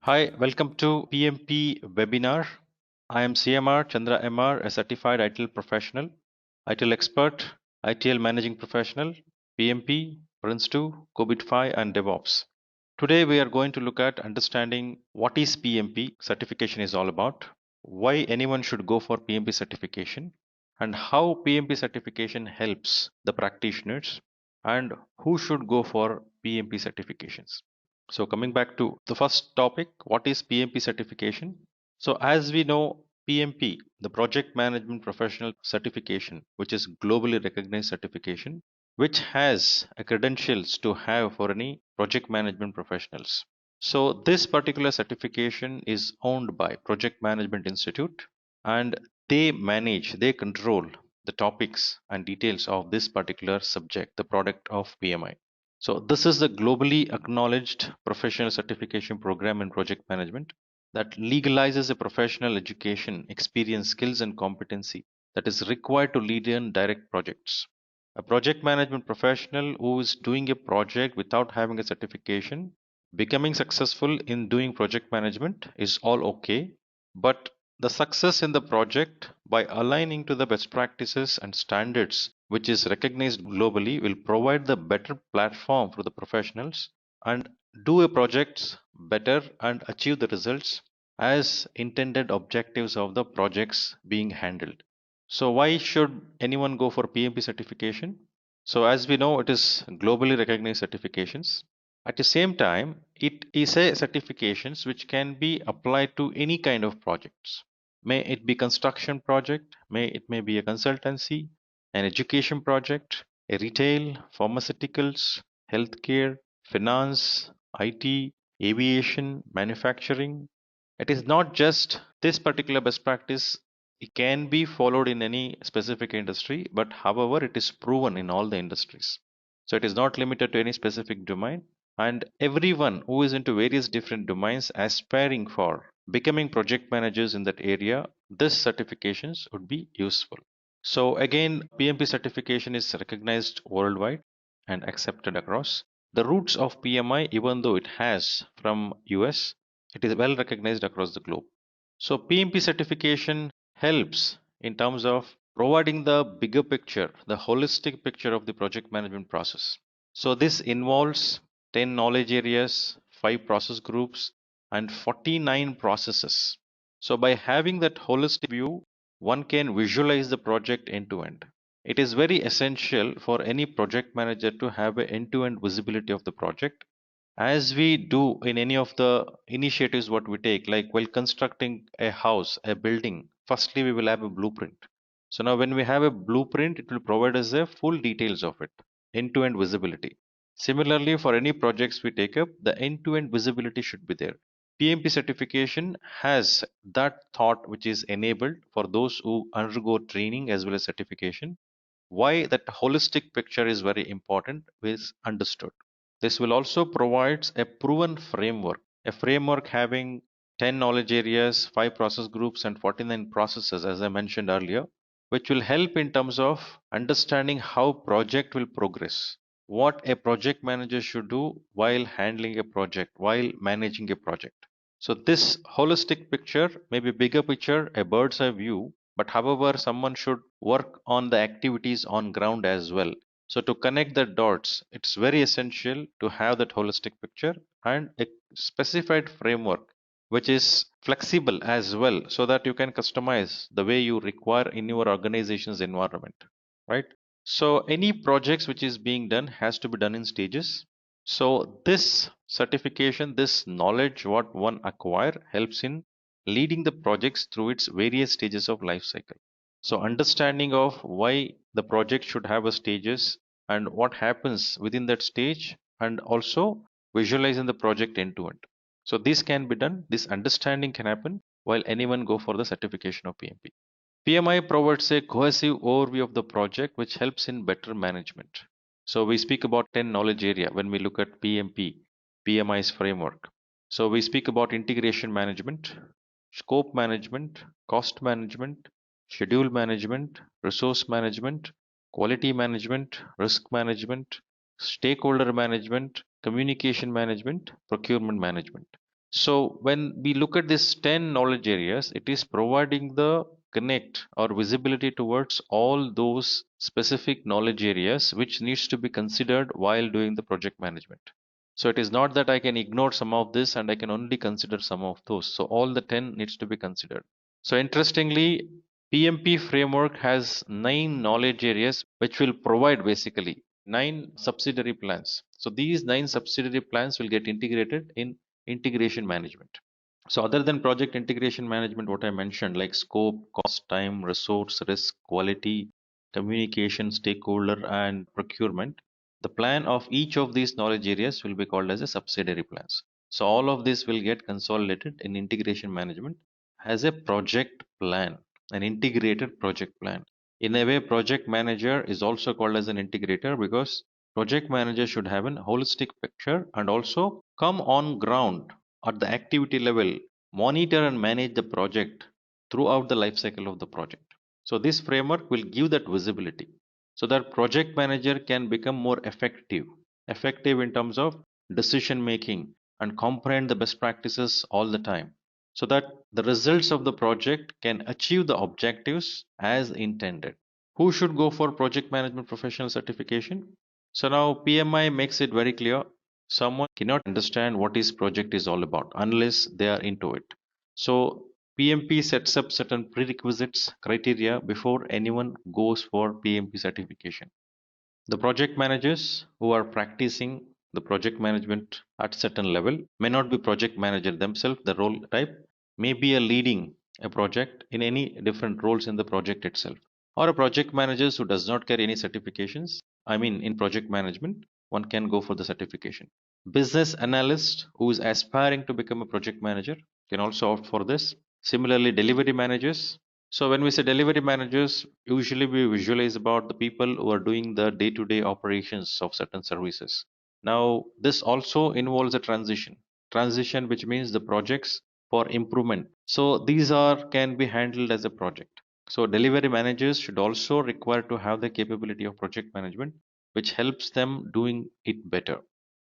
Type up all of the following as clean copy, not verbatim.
Hi, welcome to PMP webinar. I am CMR Chandra MR, a certified ITIL professional, ITIL expert, ITIL managing professional, PMP, Prince2, COVID-5 and DevOps. Today we are going to look at understanding what is PMP certification is all about, why anyone should go for PMP certification, and how PMP certification helps the practitioners, and who should go for PMP certifications. So coming back to the first topic, what is PMP certification? So as we know, PMP, the Project Management Professional Certification, which is globally recognized certification, which has a credentials to have for any project management professionals. So this particular certification is owned by Project Management Institute, and they control the topics and details of this particular subject, the product of PMI. So this is the globally acknowledged professional certification program in project management that legalizes a professional education, experience, skills and competency that is required to lead in direct projects. A project management professional who is doing a project without having a certification, becoming successful in doing project management is all okay, but the success in the project by aligning to the best practices and standards which is recognized globally will provide the better platform for the professionals and do a projects better and achieve the results as intended objectives of the projects being handled. So why should anyone go for PMP certification? So as we know, it is globally recognized certifications. At the same time, it is a certifications which can be applied to any kind of projects. May it be construction project, may be a consultancy, an education project, a retail, pharmaceuticals, healthcare, finance, IT, aviation, manufacturing. It is not just this particular best practice. It can be followed in any specific industry, but however, it is proven in all the industries. So it is not limited to any specific domain. And everyone who is into various different domains aspiring for becoming project managers in that area, this certifications would be useful. So again, PMP certification is recognized worldwide and accepted across. The roots of PMI, even though it has from US, it is well recognized across the globe. So PMP certification helps in terms of providing the bigger picture, the holistic picture of the project management process. So this involves 10 knowledge areas, 5 process groups, and 49 processes. So by having that holistic view, one can visualize the project end to end. It is very essential for any project manager to have an end to end visibility of the project, as we do in any of the initiatives what we take, like while constructing a house, a building, firstly we will have a blueprint. So now when we have a blueprint, it will provide us a full details of it, end to end visibility. Similarly, for any projects we take up, the end to end visibility should be there. PMP certification has that thought which is enabled for those who undergo training as well as certification. Why that holistic picture is very important is understood. This will also provide a proven framework, a framework having 10 knowledge areas, 5 process groups, and 49 processes, as I mentioned earlier, which will help in terms of understanding how project will progress, what a project manager should do while handling a project, while managing a project. So this holistic picture, maybe bigger picture, a bird's eye view, but however, someone should work on the activities on ground as well. So to connect the dots, it's very essential to have that holistic picture and a specified framework which is flexible as well, so that you can customize the way you require in your organization's environment, right? So any projects which is being done has to be done in stages. So this certification, this knowledge what one acquire helps in leading the projects through its various stages of life cycle. So understanding of why the project should have a stages and what happens within that stage, and also visualizing the project end to end. So this can be done, this understanding can happen while anyone go for the certification of PMP. PMI provides a cohesive overview of the project which helps in better management. So we speak about 10 knowledge area when we look at PMP, PMI's framework. So we speak about integration management, scope management, cost management, schedule management, resource management, quality management, risk management, stakeholder management, communication management, procurement management. So when we look at these 10 knowledge areas, it is providing the connect or visibility towards all those specific knowledge areas which needs to be considered while doing the project management. So it is not that I can ignore some of this and I can only consider some of those. So all the 10 needs to be considered. So interestingly, PMP framework has 9 knowledge areas which will provide basically 9 subsidiary plans. So these 9 subsidiary plans will get integrated in integration management. So other than project integration management, what I mentioned like scope, cost, time, resource, risk, quality, communication, stakeholder, and procurement, the plan of each of these knowledge areas will be called as a subsidiary plans. So all of this will get consolidated in integration management as a project plan, an integrated project plan. In a way, project manager is also called as an integrator because project manager should have an holistic picture and also come on ground at the activity level, monitor and manage the project throughout the life cycle of the project. So this framework will give that visibility so that project manager can become more effective in terms of decision making and comprehend the best practices all the time so that the results of the project can achieve the objectives as intended. Who should go for project management professional certification? So now PMI makes it very clear someone cannot understand what is project is all about unless they are into it. So PMP sets up certain prerequisites criteria before anyone goes for PMP certification. The project managers who are practicing the project management at certain level may not be project manager themselves. The role type may be a leading a project in any different roles in the project itself, or a project manager who does not carry any certifications. I mean, in project management, one can go for the certification. Business analyst who is aspiring to become a project manager can also opt for this. Similarly, delivery managers. So when we say delivery managers, usually we visualize about the people who are doing the day-to-day operations of certain services. Now, this also involves a transition which means the projects for improvement. So these are can be handled as a project. So delivery managers should also require to have the capability of project management, which helps them doing it better.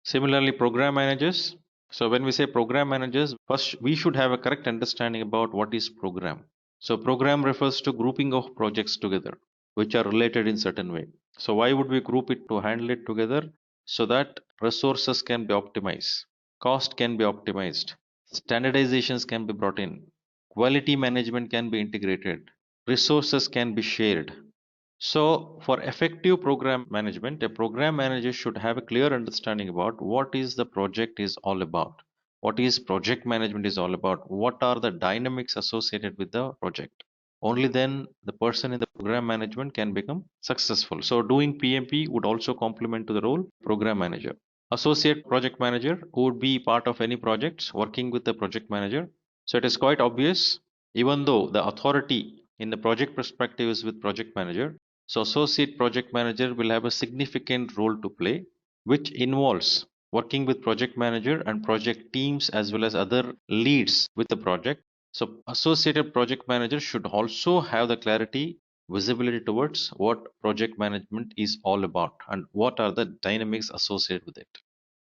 Similarly, program managers. So when we say program managers, first we should have a correct understanding about what is program. So program refers to grouping of projects together, which are related in certain way. So why would we group it to handle it together? So that resources can be optimized, cost can be optimized, standardizations can be brought in, quality management can be integrated, resources can be shared. So, for effective program management, a program manager should have a clear understanding about what is the project is all about, what is project management is all about, what are the dynamics associated with the project. Only then the person in the program management can become successful. So, doing PMP would also complement to the role program manager. Associate project manager would be part of any projects working with the project manager. So, it is quite obvious, even though the authority in the project perspective is with project manager, so associate project manager will have a significant role to play, which involves working with project manager and project teams as well as other leads with the project. So associated project manager should also have the clarity, visibility towards what project management is all about and what are the dynamics associated with it.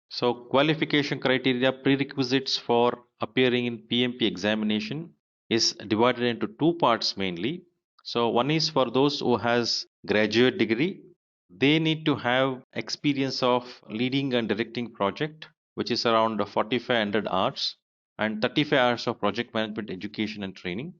So qualification criteria prerequisites for appearing in PMP examination is divided into two parts mainly. So one is for those who has graduate degree. They need to have experience of leading and directing project, which is around 4500 hours and 35 hours of project management education and training.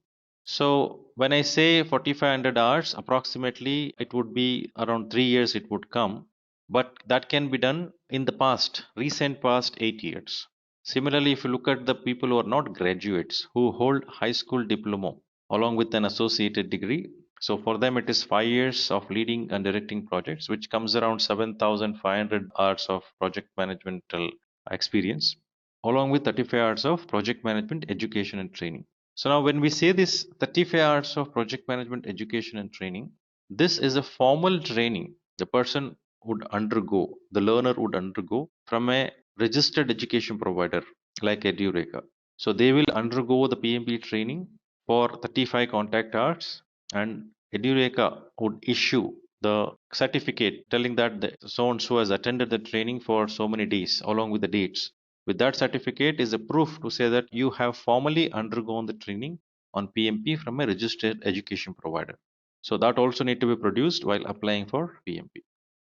So when I say 4500 hours, approximately it would be around 3 years it would come, but that can be done in the past, recent past 8 years. Similarly, if you look at the people who are not graduates, who hold high school diploma along with an associated degree, so for them it is 5 years of leading and directing projects, which comes around 7,500 hours of project managemental experience, along with 35 hours of project management education and training. So now when we say this 35 hours of project management education and training, this is a formal training the person would undergo, the learner would undergo from a registered education provider like Edureka. So they will undergo the PMP training for 35 contact hours, and Edureka would issue the certificate telling that the so and so has attended the training for so many days along with the dates. With that certificate is a proof to say that you have formally undergone the training on PMP from a registered education provider. So that also need to be produced while applying for PMP.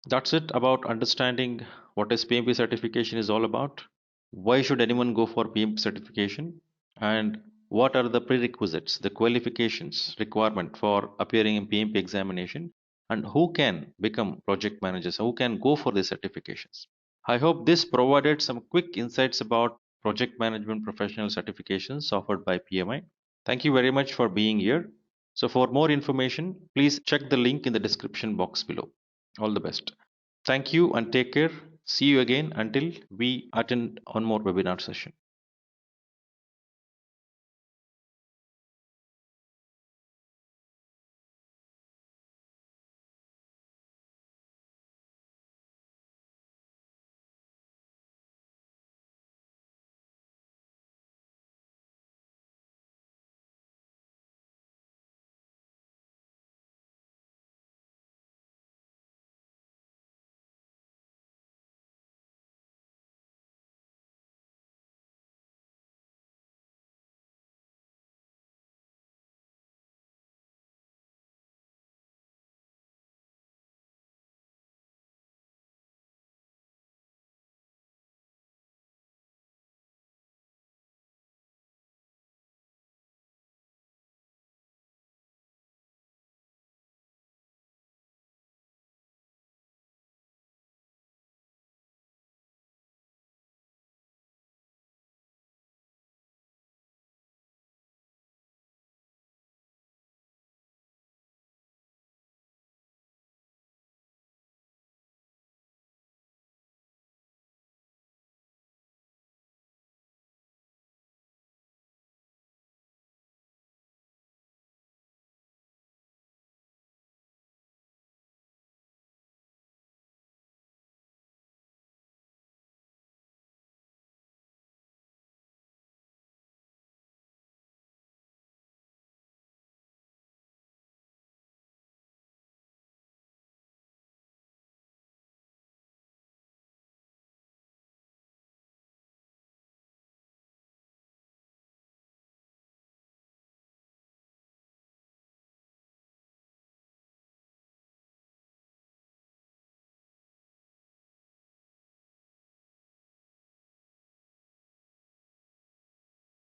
That's it about understanding what is PMP certification is all about. Why should anyone go for PMP certification? And what are the prerequisites, the qualifications requirement for appearing in PMP examination? And who can become project managers? Who can go for these certifications? I hope this provided some quick insights about project management professional certifications offered by PMI. Thank you very much for being here. So for more information, please check the link in the description box below. All the best. Thank you and take care. See you again until we attend one more webinar session.